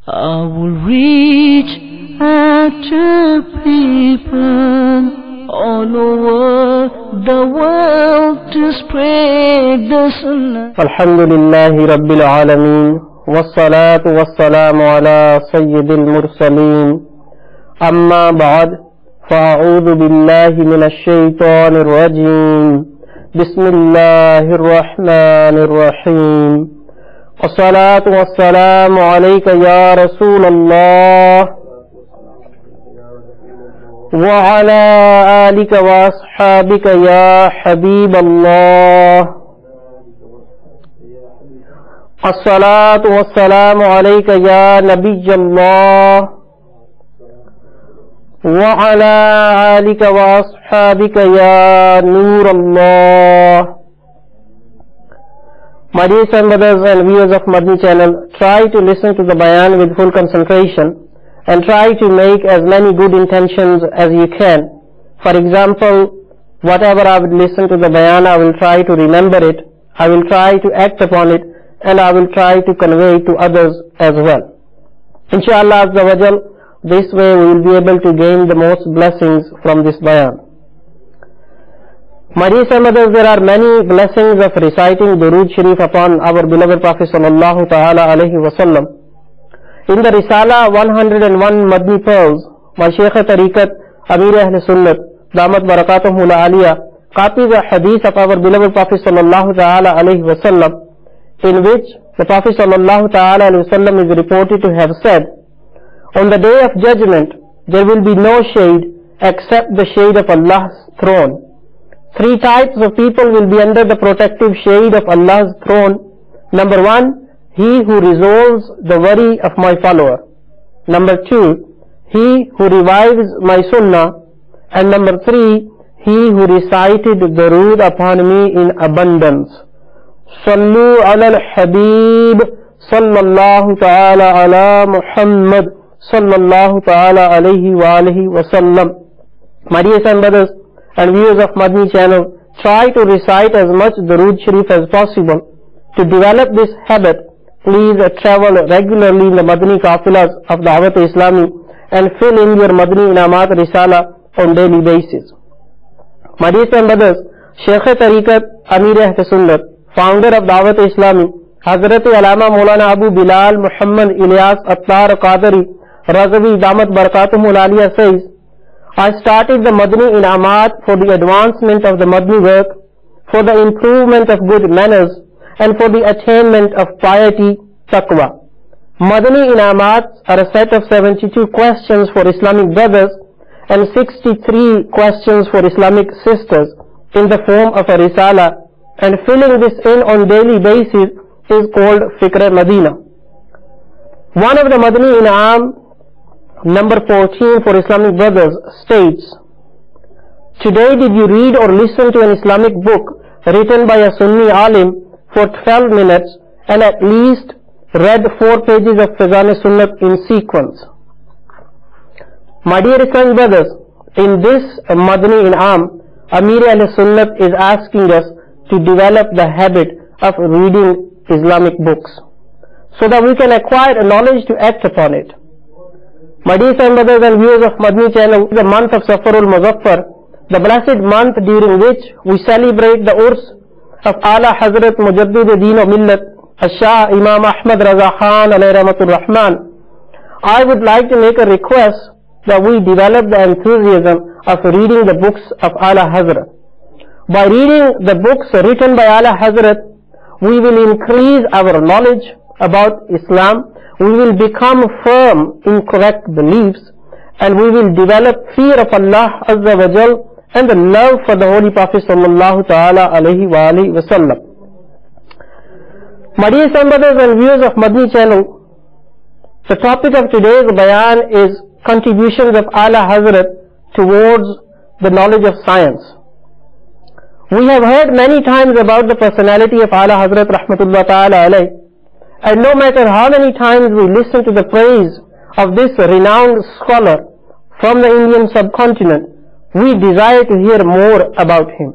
I will reach out to people all over the world to spread the sunnah. Alhamdulillahi Rabbil Alameen, wassalatu wassalamu ala sayyidil mursaleen, amma ba'd, fa'a'udhu billahi minash shaytanir rajim, bismillahir rahmanir rahim. Wassalatu wassalamu alayka ya Rasulallah wa ala alika wa ashabika ya Habiballah. Assalatu wassalamu alayka ya Nabiyallah wa ala alika wa ashabika ya Nurallah. My dear son, brothers and viewers of Madani channel, try to listen to the bayan with full concentration and try to make as many good intentions as you can. For example, whatever I would listen to the bayan, I will try to remember it, I will try to act upon it, and I will try to convey it to others as well. Inshallah Azza wa Jal, this way we will be able to gain the most blessings from this bayan. My dear brothers, there are many blessings of reciting Durood Sharif upon our beloved Prophet sallallahu ta'ala alayhi wa sallam. In the Risala 101 Madni Pearls, my Shaykh Tariqat Amir Ahl Sunnat Damat Barakatuhul Aliyah copies a hadith of our beloved Prophet sallallahu ta'ala alayhi wa sallam, in which the Prophet sallallahu ta'ala alayhi wa sallam is reported to have said, on the day of judgment there will be no shade except the shade of Allah's throne. Three types of people will be under the protective shade of Allah's throne. Number one, he who resolves the worry of my follower. Number two, he who revives my sunnah. And number three, he who recited durood upon me in abundance. Sallu ala al-Habib sallallahu ta'ala ala Muhammad sallallahu ta'ala alayhi wa alihi wa sallam. My dear son, brothers and viewers of Madani channel, try to recite as much Durood Sharif as possible. To develop this habit, please travel regularly in the Madani Qafilas of Da'wat Islami and fill in your Madani Inamat Risala on daily basis. My dear brothers, Shaykh Tariqat Amir Ahl Sunnat, founder of Da'wat Islami, Hazrat Alama Maulana Abu Bilal Muhammad Ilyas Attar Qadari Razavi Damat Barakatuhul Aliyah says, I started the Madani Inamat for the advancement of the Madani work, for the improvement of good manners, and for the attainment of piety, taqwa. Madani Inamats are a set of 72 questions for Islamic brothers and 63 questions for Islamic sisters in the form of a risala, and filling this in on daily basis is called Fikr Madina. One of the Madani Inam, number 14 for Islamic brothers, states, today did you read or listen to an Islamic book written by a Sunni alim for 12 minutes and at least read 4 pages of Fazan-e-Sunnat in sequence? My dear Islamic brothers, in this Madani In'am, Amir Ahl Sunnat is asking us to develop the habit of reading Islamic books so that we can acquire knowledge to act upon it. My dear brothers and viewers of Madani channel, the month of Safarul Muzaffar, the blessed month during which we celebrate the Urs of Ala Hazrat Mujaddid Deen o Millat, Shah Imam Ahmad Raza Khan alayhi rahmatur Rahman. I would like to make a request that we develop the enthusiasm of reading the books of Ala Hazrat. By reading the books written by Ala Hazrat, we will increase our knowledge about Islam, we will become firm in correct beliefs, and we will develop fear of Allah Azza wa Jal and the love for the Holy Prophet sallallahu ta'ala alayhi wa alihi wa sallam. My dear brothers and viewers of Madani channel, the topic of today's bayan is contributions of Ala Hazrat towards the knowledge of science. We have heard many times about the personality of Ala Hazrat rahmatullah ta'ala alayhi. And no matter how many times we listen to the praise of this renowned scholar from the Indian subcontinent, we desire to hear more about him.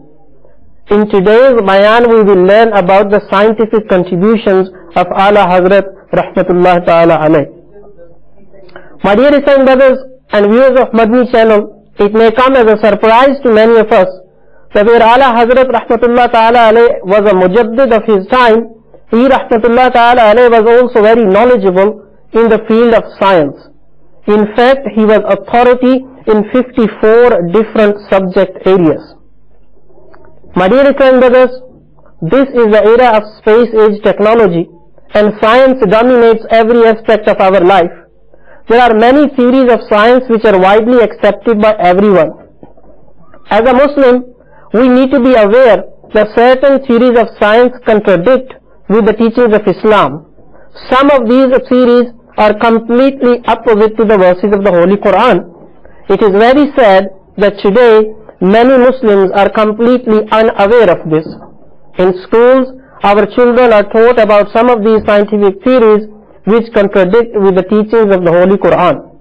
In today's bayan, we will learn about the scientific contributions of Ala Hazrat rahmatullah ta'ala alayh. My dear Islamic brothers and viewers of Madni channel, it may come as a surprise to many of us that where Ala Hazrat Rahmatullah Ta'ala alayh was a mujaddid of his time, he Rahmatullah Ta'ala alayh was also very knowledgeable in the field of science. In fact, he was authority in 54 different subject areas. My dear Islamic brothers, this is the era of space-age technology, and science dominates every aspect of our life. There are many theories of science which are widely accepted by everyone. As a Muslim, we need to be aware that certain theories of science contradict with the teachings of Islam. Some of these theories are completely opposite to the verses of the Holy Quran. It is very sad that today many Muslims are completely unaware of this. In schools, our children are taught about some of these scientific theories which contradict with the teachings of the Holy Quran.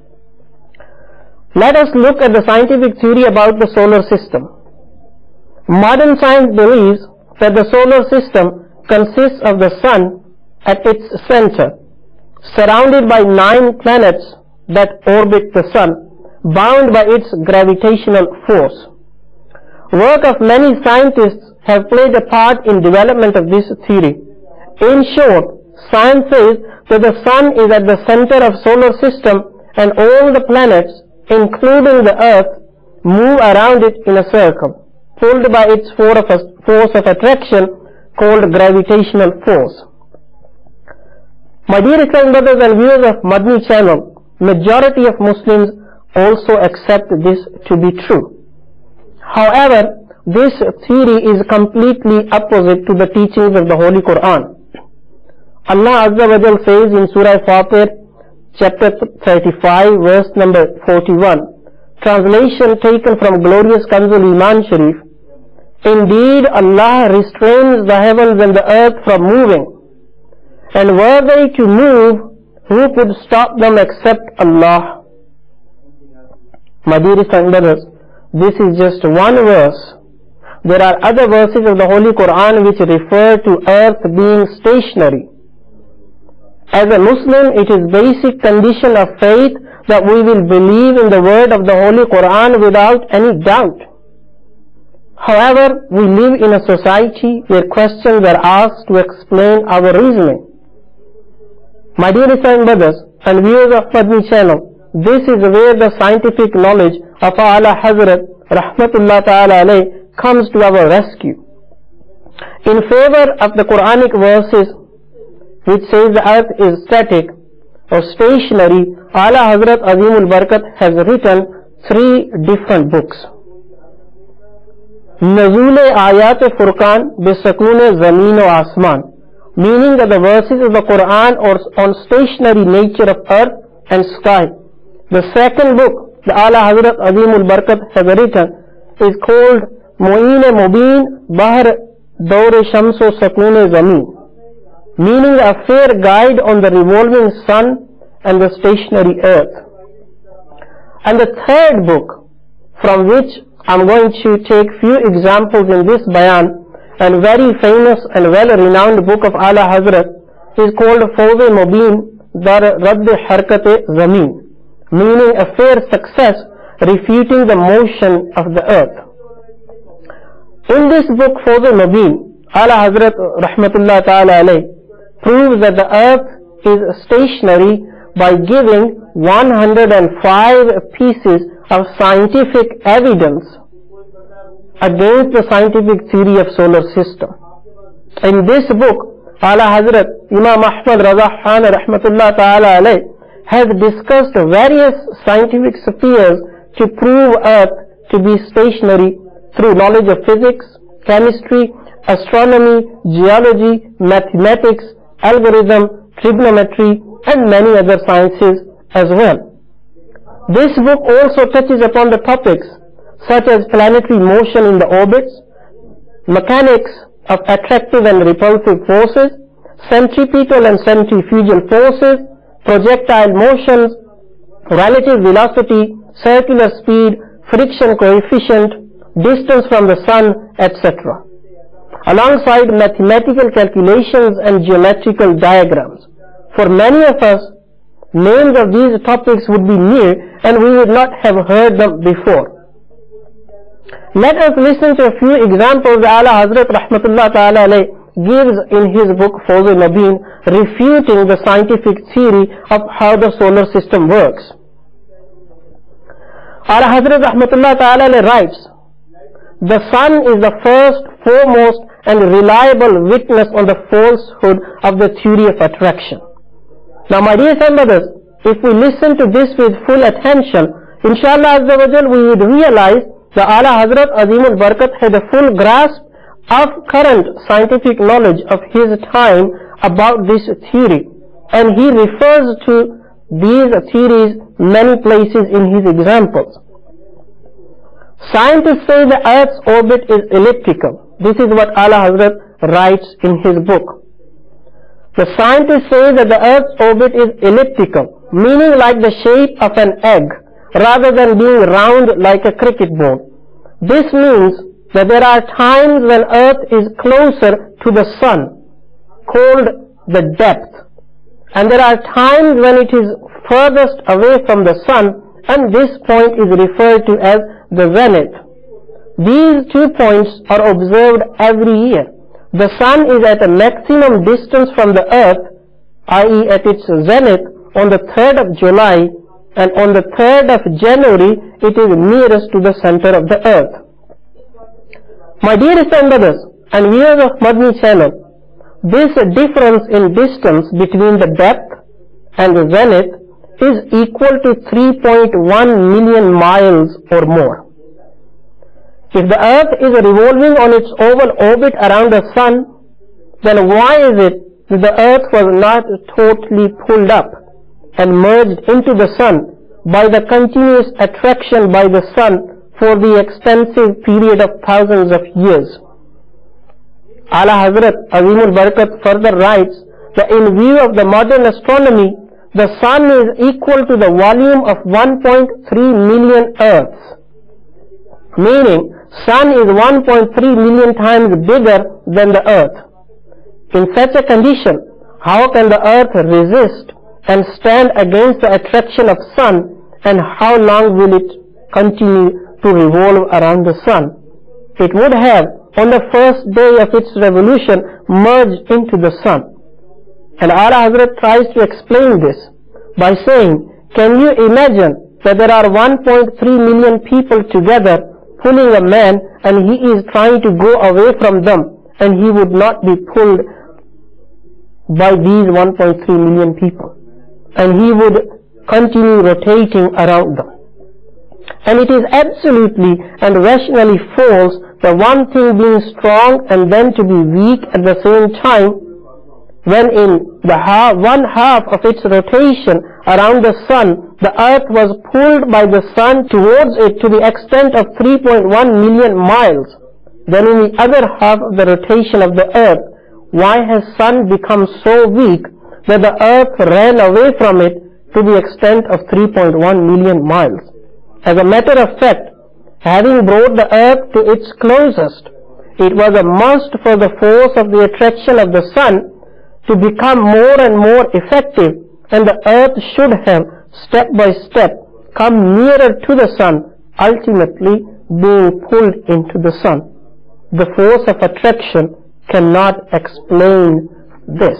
Let us look at the scientific theory about the solar system. Modern science believes that the solar system consists of the sun at its center, surrounded by 9 planets that orbit the sun, bound by its gravitational force. Work of many scientists have played a part in development of this theory. In short, science says that the sun is at the center of solar system and all the planets, including the earth, move around it in a circle, pulled by its force of attraction called gravitational force. My dear Islamic brothers and viewers of Madni channel, majority of Muslims also accept this to be true. However, this theory is completely opposite to the teachings of the Holy Quran. Allah Azza wa Jal says in Surah Fatir, chapter 35, verse number 41, translation taken from glorious Kanzul Iman Sharif, indeed Allah restrains the heavens and the earth from moving, and were they to move, who could stop them except Allah? My dearest brothers, this is just one verse. There are other verses of the Holy Quran which refer to earth being stationary. As a Muslim, it is basic condition of faith that we will believe in the word of the Holy Quran without any doubt. However, we live in a society where questions are asked to explain our reasoning. My dear Islamic brothers and viewers of Madni channel, this is where the scientific knowledge of Ala Hazrat Rahmatullah Ta'ala alayh comes to our rescue. In favor of the Quranic verses which says the earth is static or stationary, Ala Hazrat Azimul Barakat has written 3 different books. Nazul Ayat Furqan Bisakun Zameen wa Asman, meaning that the verses of the Quran are on stationary nature of earth and sky. The second book the Ala Hazrat Azimul Barakat has written is called Mu'in Mubin Bahr Daur Shamso Sakun Zameen, meaning a fair guide on the revolving sun and the stationary earth. And the third book, from which I'm going to take few examples in this bayan, and very famous and well-renowned book of Ala Hazrat, is called Fawz Mubin Dar Radd Harkat Zameen, meaning a fair success refuting the motion of the earth. In this book Fawz Mubin, Ala Hazrat Rahmatullah Ta'ala alayh proves that the earth is stationary by giving 105 pieces of scientific evidence against the scientific theory of solar system. In this book, Ala Hazrat Imam Ahmad Raza Khan Rahmatullah Ta'ala alayh has discussed various scientific spheres to prove earth to be stationary through knowledge of physics, chemistry, astronomy, geology, mathematics, algorithm, trigonometry, and many other sciences as well. This book also touches upon the topics such as planetary motion in the orbits, mechanics of attractive and repulsive forces, centripetal and centrifugal forces, projectile motions, relative velocity, circular speed, friction coefficient, distance from the sun, etc., alongside mathematical calculations and geometrical diagrams. For many of us, names of these topics would be new and we would not have heard them before. Let us listen to a few examples that Ala Hazrat Rahmatullah Ta'ala alayh gives in his book Fawz al-Nabeen, refuting the scientific theory of how the solar system works. Ala Hazrat Rahmatullah Ta'ala alayh writes, the sun is the first, foremost and reliable witness on the falsehood of the theory of attraction. Now my dear son brothers, if we listen to this with full attention, inshallah Azza wa Jal, we would realize that Ala Hazrat Azimul Barakat had a full grasp of current scientific knowledge of his time about this theory, and he refers to these theories many places in his examples. Scientists say the Earth's orbit is elliptical. This is what Ala Hazrat writes in his book. The scientists say that the Earth's orbit is elliptical, meaning like the shape of an egg, rather than being round like a cricket ball. This means that there are times when Earth is closer to the Sun, called the depth, and there are times when it is furthest away from the Sun, and this point is referred to as the zenith. These 2 points are observed every year. The Sun is at a maximum distance from the Earth, i.e. at its zenith, on the 3rd of July, and on the 3rd of January it is nearest to the center of the Earth. My dearest brothers and viewers of Madni channel, this difference in distance between the depth and the zenith is equal to 3.1 million miles or more. If the Earth is revolving on its oval orbit around the Sun, then why is it that the Earth was not totally pulled up and merged into the Sun by the continuous attraction by the Sun for the extensive period of thousands of years? Ala Hazrat Azimul Barakat further writes that in view of the modern astronomy, the Sun is equal to the volume of 1.3 million Earths, meaning Sun is 1.3 million times bigger than the Earth. In such a condition, how can the Earth resist and stand against the attraction of Sun, and how long will it continue to revolve around the Sun? It would have, on the first day of its revolution, merged into the Sun. And Ala Hazrat tries to explain this by saying, can you imagine that there are 1.3 million people together pulling a man, and he is trying to go away from them, and he would not be pulled by these 1.3 million people, and he would continue rotating around them. And it is absolutely and rationally false that one thing being strong and then to be weak at the same time, when in the one half of its rotation around the Sun, the Earth was pulled by the Sun towards it to the extent of 3.1 million miles. Then in the other half of the rotation of the Earth, why has Sun become so weak that the Earth ran away from it to the extent of 3.1 million miles? As a matter of fact, having brought the Earth to its closest, it was a must for the force of the attraction of the Sun to become more and more effective, and the Earth should have, step by step, come nearer to the Sun, ultimately being pulled into the Sun. The force of attraction cannot explain this.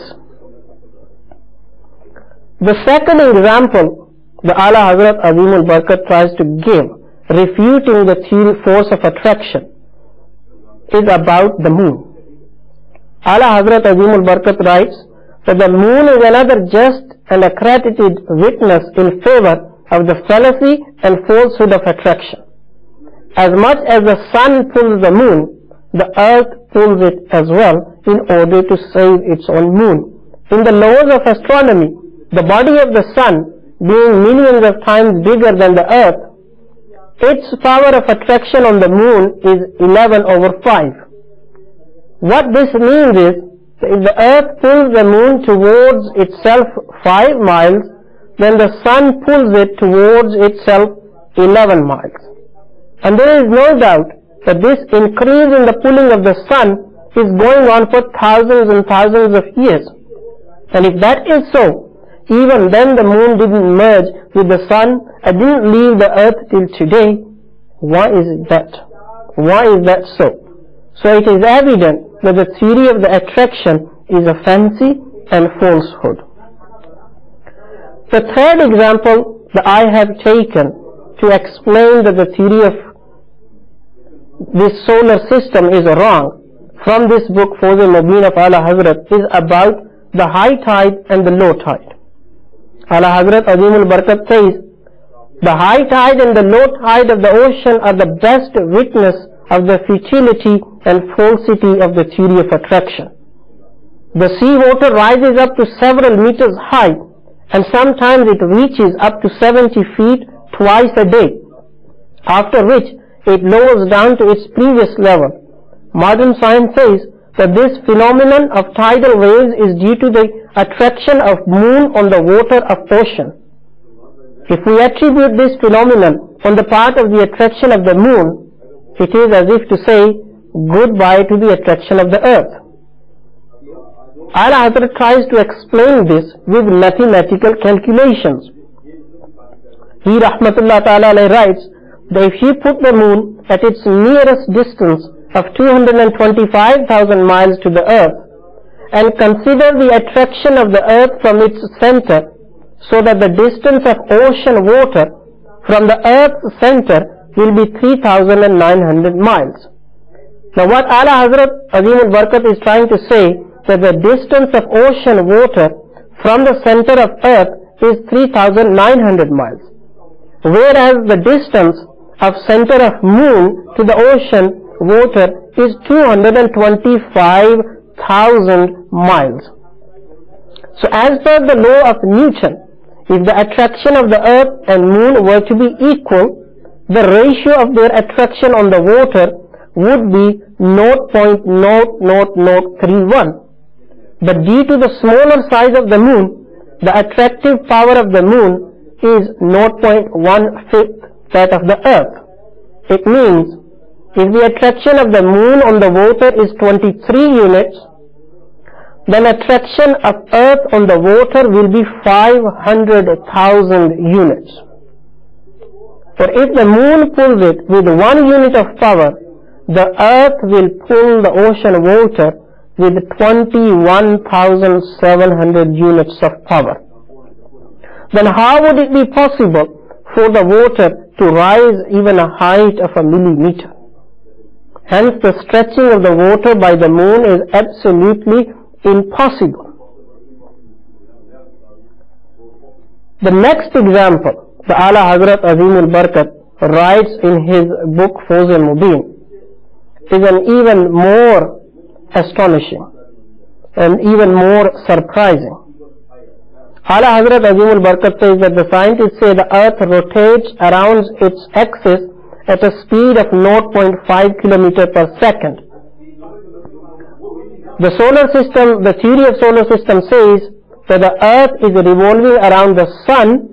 The second example the Ala Hazrat Azimul Barakat tries to give, refuting the theory force of attraction, is about the moon. Ala Hazrat Azimul Barakat writes that the moon is another just and accredited witness in favor of the fallacy and falsehood of attraction. As much as the Sun pulls the moon, the Earth pulls it as well in order to save its own moon. In the laws of astronomy, the body of the Sun, being millions of times bigger than the Earth, its power of attraction on the moon is 11/5. What this means is, if the Earth pulls the moon towards itself 5 miles, then the Sun pulls it towards itself 11 miles. And there is no doubt that this increase in the pulling of the Sun is going on for thousands and thousands of years. And if that is so, Even then the moon didn't merge with the sun and didn't leave the earth till today. Why is that? Why is that so? So it is evident that the theory of the attraction is a fancy and falsehood. The third example that I have taken to explain that the theory of this solar system is wrong from this book Fawz al-Mubin of Ala Hazrat is about the high tide and the low tide. Ala Hazrat Azim al-Barakat says, the high tide and the low tide of the ocean are the best witness of the futility and falsity of the theory of attraction. The sea water rises up to several meters high and sometimes it reaches up to 70 feet twice a day, after which it lowers down to its previous level. Modern science says that this phenomenon of tidal waves is due to the attraction of moon on the water of ocean. If we attribute this phenomenon on the part of the attraction of the moon, it is as if to say goodbye to the attraction of the earth. Ala Hazrat tries to explain this with mathematical calculations. He Rahmatullah Ta'ala writes that if you put the moon at its nearest distance of 225,000 miles to the earth and consider the attraction of the earth from its center, so that the distance of ocean water from the earth's center will be 3,900 miles. Now what Ala Hazrat Azim al-Barakat is trying to say, that the distance of ocean water from the center of earth is 3,900 miles, whereas the distance of center of moon to the ocean water is 225,000 miles. So as per the law of Newton, if the attraction of the earth and moon were to be equal, the ratio of their attraction on the water would be 0.00031. But due to the smaller size of the moon, the attractive power of the moon is 0.1/5 that of the earth. It means if the attraction of the moon on the water is 23 units, then attraction of earth on the water will be 500,000 units. For if the moon pulls it with 1 unit of power, the earth will pull the ocean water with 21,700 units of power. Then how would it be possible for the water to rise even a height of a millimeter? Hence the stretching of the water by the moon is absolutely impossible. The next example the Ala Hazrat Azim al-Barakat writes in his book Fawz al-Mubin is an even more astonishing and even more surprising. Ala Hazrat Azim al-Barakat says that the scientists say the earth rotates around its axis at a speed of 0.5 km per second. The solar system, the theory of solar system says that the earth is revolving around the sun,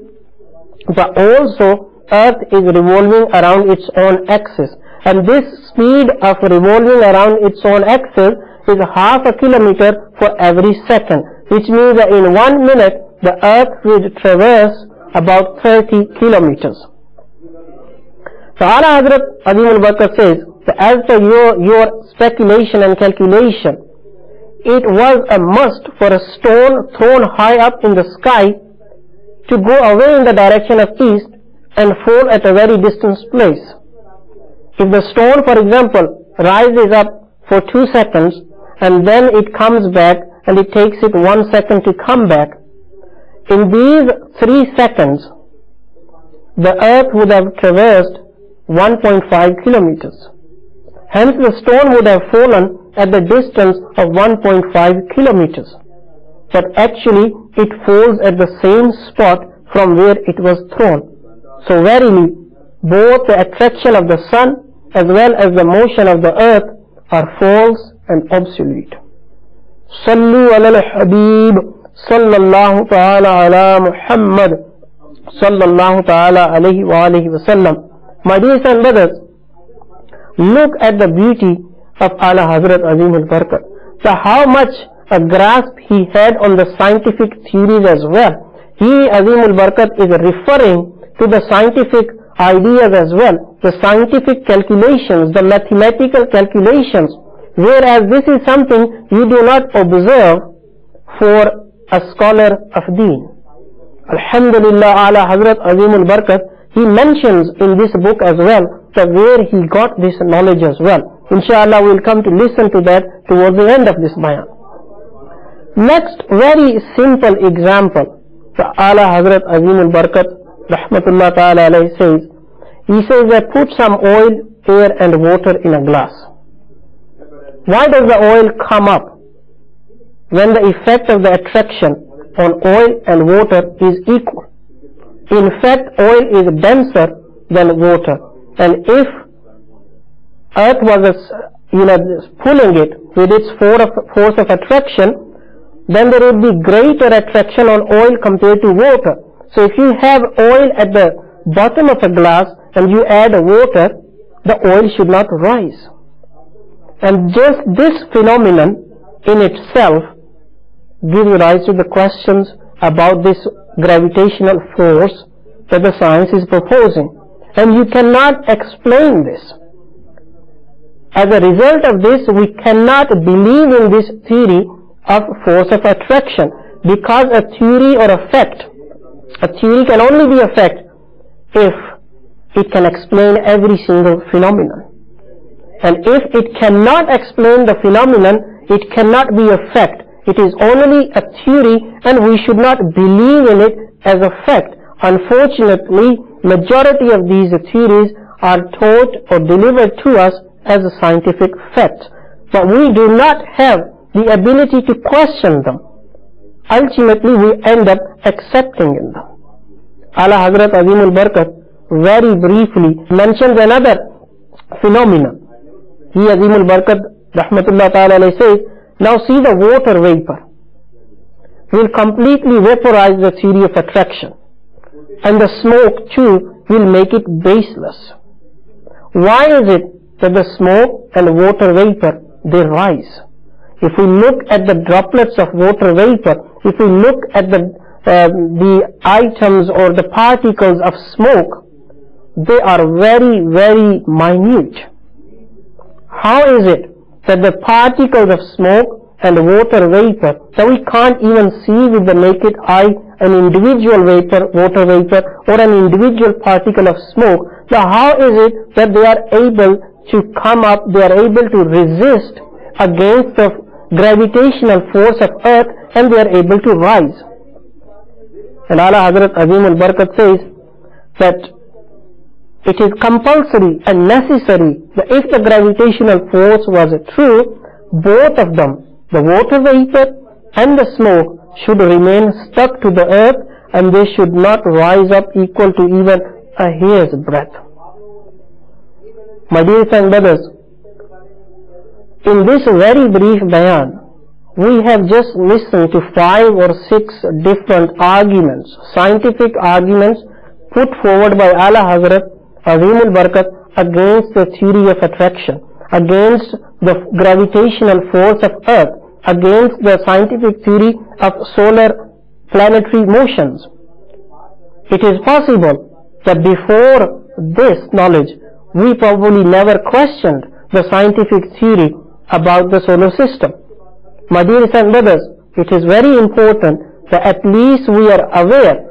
but also earth is revolving around its own axis. And this speed of revolving around its own axis is half a kilometer for every second, which means that in 1 minute the earth will traverse about 30 kilometers. So Ala Hazrat Azim al-Barakat says that as per your speculation and calculation, it was a must for a stone thrown high up in the sky to go away in the direction of east and fall at a very distant place. If the stone, for example, rises up for 2 seconds and then it comes back and it takes it 1 second to come back, in these 3 seconds the earth would have traversed 1.5 kilometers. Hence the stone would have fallen at the distance of 1.5 kilometers. But actually it falls at the same spot from where it was thrown. So verily, both the attraction of the sun as well as the motion of the earth are false and obsolete. Sallu ala al-Habib sallallahu ta'ala ala Muhammad sallallahu ta'ala alayhi wa alihi wa sallam. My dear son brothers, look at the beauty of Ala Hazrat Azim al-Barakat. So how much a grasp he had on the scientific theories as well. he, Azimul Barakat, is referring to the scientific ideas as well, the scientific calculations, the mathematical calculations, whereas this is something you do not observe for a scholar of deen. Alhamdulillah, ala Hazrat Azimul Barakat, he mentions in this book as well that where he got this knowledge as well. Inshallah, we will come to listen to that towards the end of this bayan. Next, very simple example. The Ala Hazrat Azimul Barakat, Rahmatullah Ta'ala alayhi says, he says that put some oil, air and water in a glass. Why does the oil come up when the effect of the attraction on oil and water is equal? In fact, oil is denser than water, and if earth was pulling it with its force of attraction, then there would be greater attraction on oil compared to water. So if you have oil at the bottom of a glass and you add water, the oil should not rise. And just this phenomenon in itself gives rise to the questions about this gravitational force that the science is proposing. And you cannot explain this. As a result of this, we cannot believe in this theory of force of attraction, because a theory or a fact, a theory can only be a fact if it can explain every single phenomenon. And if it cannot explain the phenomenon, it cannot be a fact. It is only a theory, and we should not believe in it as a fact. Unfortunately, majority of these theories are taught or delivered to us as a scientific fact, but we do not have the ability to question them. Ultimately, we end up accepting in them. Ala Hazrat Azimul Barakat very briefly mentions another phenomenon. He, Azimul Barakat, Rahmatullah Ta'ala alayhi, says, now see the water vapor will completely vaporize the theory of attraction, and the smoke too will make it baseless. Why is it that the smoke and water vapor, they rise? If we look at the droplets of water vapor, if we look at the items or the particles of smoke, they are very, very minute. How is it that the particles of smoke and water vapor that we can't even see with the naked eye, an individual vapor, water vapor, or an individual particle of smoke, now how is it that they are able to come up, they are able to resist against the gravitational force of earth, and they are able to rise? And Ala Hazrat Azimul Barakat says that it is compulsory and necessary that if the gravitational force was true, both of them, the water vapor and the smoke, should remain stuck to the earth, and they should not rise up equal to even a hair's breadth. My dear and brothers, in this very brief bayan, we have just listened to 5 or 6 different arguments, scientific arguments put forward by Ala Hazrat Azimul Barakat against the theory of attraction, against the gravitational force of earth, against the scientific theory of solar planetary motions. It is possible that before this knowledge, we probably never questioned the scientific theory about the solar system. My dear and brothers, it is very important that at least we are aware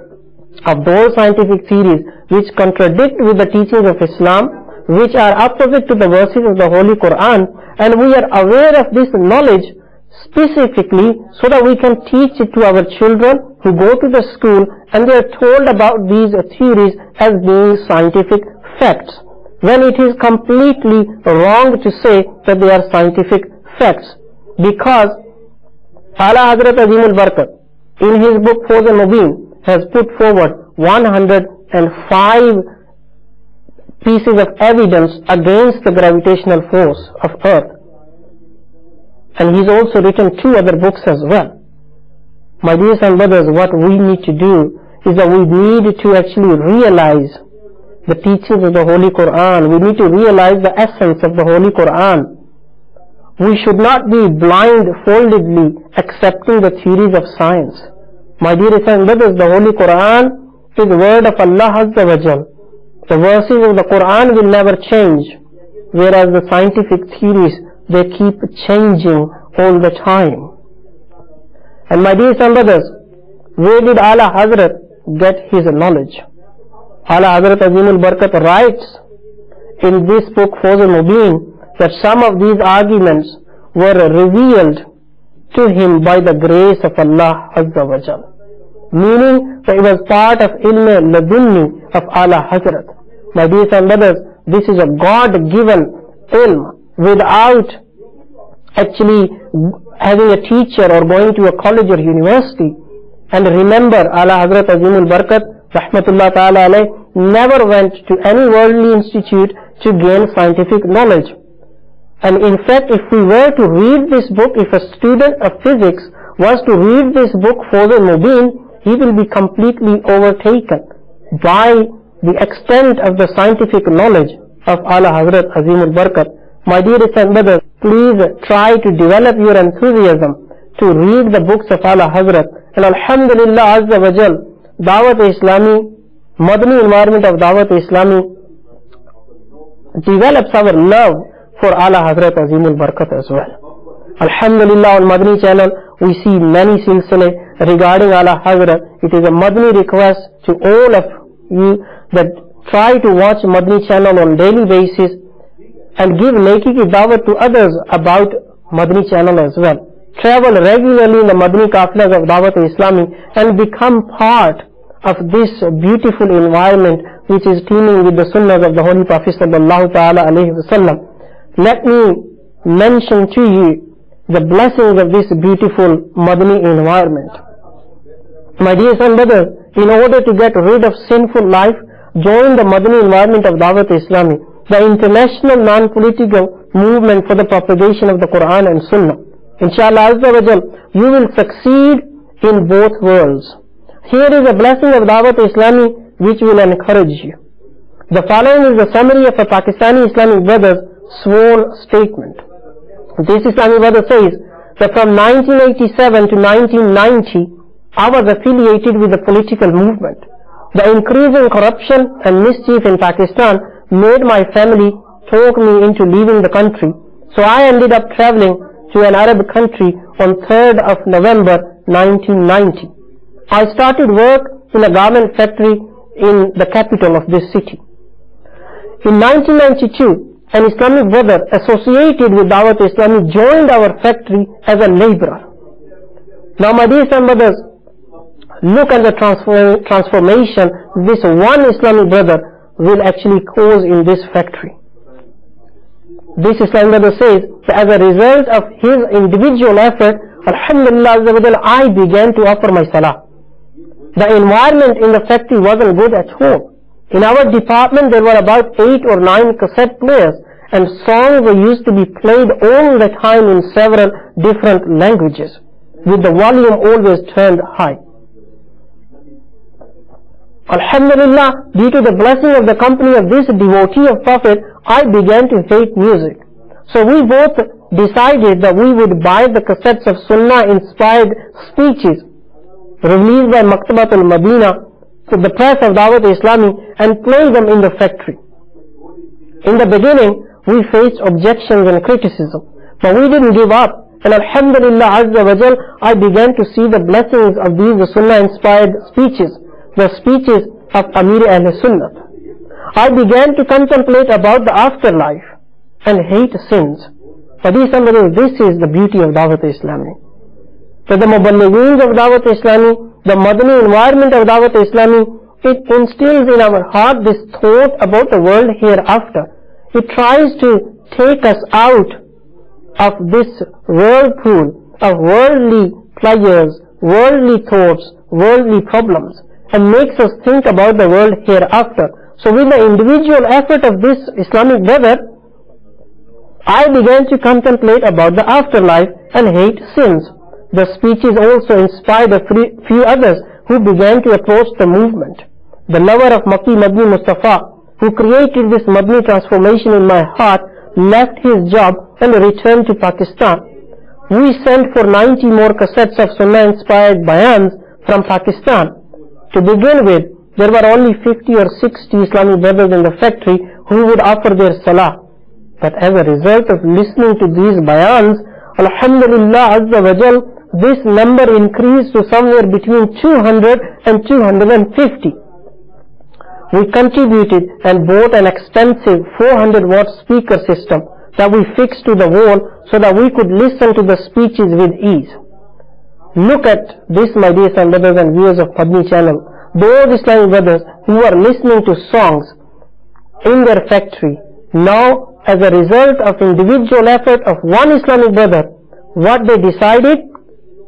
of those scientific theories which contradict with the teachings of Islam, which are opposite to the verses of the Holy Quran, and we are aware of this knowledge specifically so that we can teach it to our children who go to the school and they are told about these theories as being scientific facts, when it is completely wrong to say that they are scientific facts. Because Ala Hazrat Azimul Barakat in his book Fawz al-Mubin has put forward 105 pieces of evidence against the gravitational force of earth, and he's also written 2 other books as well. My dear and brothers, what we need to do is that we need to actually realize the teachings of the Holy Quran. We need to realize the essence of the Holy Quran. We should not be blindfoldedly accepting the theories of science. My dear and brothers, the Holy Quran is the word of Allah Azza wa Jal. The verses of the Quran will never change, whereas the scientific theories, they keep changing all the time. And my dear and brothers, where did Ala Hazrat get his knowledge? Ala Hazrat Azimul Barakat writes in this book Fawz al-Mubin that some of these arguments were revealed to him by the grace of Allah Azza wa Jal, meaning that it was part of ilm ladunni of Ala Hazrat. My dear and brothers, this is a God-given ilm without actually having a teacher or going to a college or university. And remember, Ala Hazrat Azimul Barakat Rahmatullah Ta'ala alayh never went to any worldly institute to gain scientific knowledge. And in fact, if we were to read this book, if a student of physics was to read this book Fawz al-Mubin, he will be completely overtaken by the extent of the scientific knowledge of Ala Hazrat Azimul Barakat. My dearest and brothers, please try to develop your enthusiasm to read the books of Ala Hazrat. And Alhamdulillah Azza wa Jal, Dawat Islami, Madani environment of Dawat Islami develops our love for Ala Hazrat Azimul Barakat as well. Alhamdulillah, on Madani channel we see many silsile regarding Ala Hazrat. It is a Madani request to all of you that try to watch Madani channel on daily basis and give Neki ki dawat to others about Madani channel as well. Travel regularly in the Madani Kafilas of Dawat Islami and become part of this beautiful environment which is teeming with the sunnahs of the Holy Prophet sallallahu ta'ala alayhi wa sallam. Let me mention to you the blessings of this beautiful Madani environment. My dear son brothers, in order to get rid of sinful life, join the Madani environment of Dawat Islami, the international non-political movement for the propagation of the Quran and Sunnah. Inshallah Azza wa Jal, you will succeed in both worlds. Here is a blessing of Dawat Islami which will encourage you. The following is the summary of a Pakistani Islamic brother's sworn statement. This Islamic brother says that from 1987 to 1990, I was affiliated with the political movement. The increasing corruption and mischief in Pakistan made my family talk me into leaving the country. So I ended up traveling to an Arab country on 3rd of November 1990. I started work in a garment factory in the capital of this city. In 1992, an Islamic brother associated with Dawat Islami joined our factory as a laborer. Now my dear son brothers, look at the transformation this one Islamic brother will actually cause in this factory. This Islamic brother says that as a result of his individual effort, Alhamdulillah, I began to offer my salah. The environment in the factory wasn't good at all. In our department there were about 8 or 9 cassette players, and songs were used to be played all the time in several different languages, with the volume always turned high. Alhamdulillah, due to the blessing of the company of this devotee of Prophet, I began to hate music. So we both decided that we would buy the cassettes of Sunnah inspired speeches released by Maktabat al-Madina to the press of Dawat Islami and play them in the factory. In the beginning, we faced objections and criticism, but we didn't give up. And Alhamdulillah Azza wa Jal, I began to see the blessings of these Sunnah inspired speeches, the speeches of Amir Ahl Sunnah. I began to contemplate about the afterlife and hate sins. But this is the beauty of Dawat Islami. So the Muballigheens of Dawat Islami, the Madani environment of Dawat Islami, it instills in our heart this thought about the world hereafter. It tries to take us out of this whirlpool of worldly pleasures, worldly thoughts, worldly problems, and makes us think about the world hereafter. So with the individual effort of this Islamic brother, I began to contemplate about the afterlife and hate sins. The speeches also inspired a few others who began to approach the movement. The lover of Makki Madni Mustafa, who created this Madni transformation in my heart, left his job and returned to Pakistan. We sent for 90 more cassettes of Sunnah inspired bayans from Pakistan. To begin with, there were only 50 or 60 Islamic brothers in the factory who would offer their salah. But as a result of listening to these bayans, Alhamdulillah Azza wa Jal, this number increased to somewhere between 200 and 250. We contributed and bought an expensive 400-watt speaker system that we fixed to the wall so that we could listen to the speeches with ease. Look at this, my dear son brothers and viewers of Madni channel. Those Islamic brothers who are listening to songs in their factory, now as a result of individual effort of one Islamic brother, what they decided,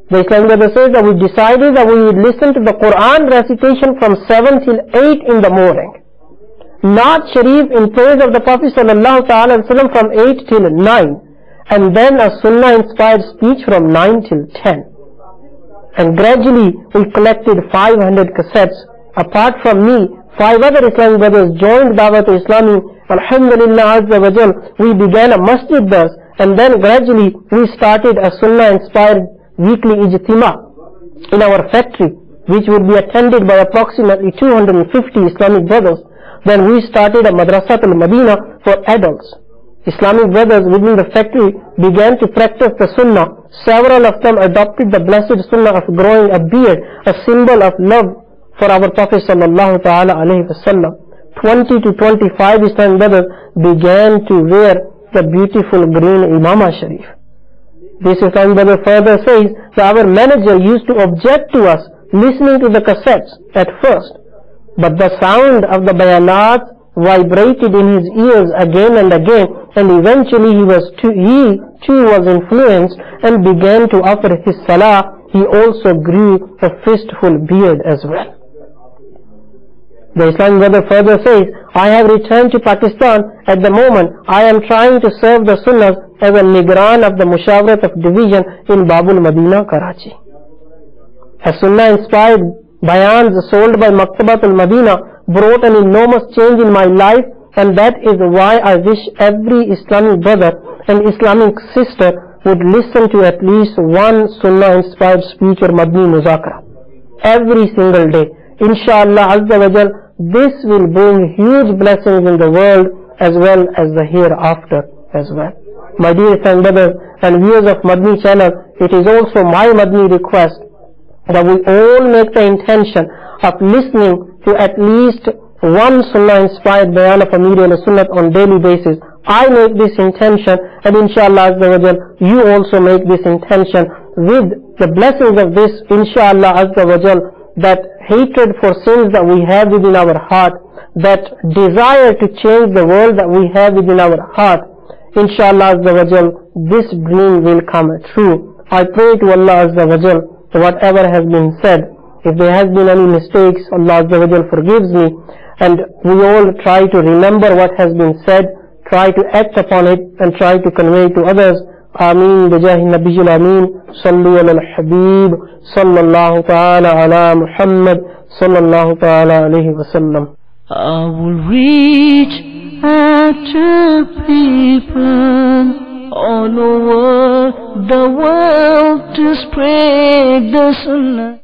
the Islamic brother says that we decided that we would listen to the Quran recitation from 7 till 8 in the morning. Naat Sharif in praise of the Prophet ﷺ from 8 till 9. And then a Sunnah inspired speech from 9 till 10. And gradually we collected 500 cassettes. Apart from me, 5 other Islamic brothers joined Dawat Islami. Alhamdulillah Azza wa Jal, we began a masjid thus, and then gradually we started a Sunnah inspired weekly ijtima in our factory, which would be attended by approximately 250 Islamic brothers. Then we started a Madrasatul Madina for adults. Islamic brothers within the factory began to practice the Sunnah. Several of them adopted the blessed Sunnah of growing a beard, a symbol of love for our Prophet sallallahu ta'ala alayhi wasallam. 20 to 25 Islamic brothers began to wear the beautiful green Imama Sharif. This Islamic brother further says that our manager used to object to us listening to the cassettes at first, but the sound of the bayanat vibrated in his ears again and again, and eventually he too was influenced and began to offer his salah. He also grew a fistful beard as well. The Islamic brother further says, I have returned to Pakistan. At the moment, I am trying to serve the Sunnahs as a Nigran of the Mushawarat of Division in Babul Madina, Karachi. A Sunnah-inspired bayans sold by Maktabat al-Madina brought an enormous change in my life, and that is why I wish every Islamic brother and Islamic sister would listen to at least one Sunnah-inspired speech or Madni Muzakara every single day. Inshallah Azza wa Jal, this will bring huge blessings in the world as well as the hereafter as well. My dear Islamic brothers and viewers of Madni channel, it is also my Madni request that we all make the intention of listening to at least one Sunnah inspired bayan of Amir al-Sunnat on daily basis. I make this intention, and inshallah Azza wa Jal, you also make this intention. With the blessings of this, inshallah Azza wa Jal, that hatred for sins that we have within our heart, that desire to change the world that we have within our heart, inshallah Azza wa Jal, this dream will come true. I pray to Allah Azza wa Jal, whatever has been said, if there has been any mistakes, Allah Azza wa Jal forgives me, and we all try to remember what has been said, try to act upon it, and try to convey to others. Ameen bijahi nabiyil ameen, sallu ala al-habib, sallallahu ta'ala ala Muhammad, sallallahu ta'ala alayhi wa sallam. I will reach out to people all over the world to spread the Sunnah.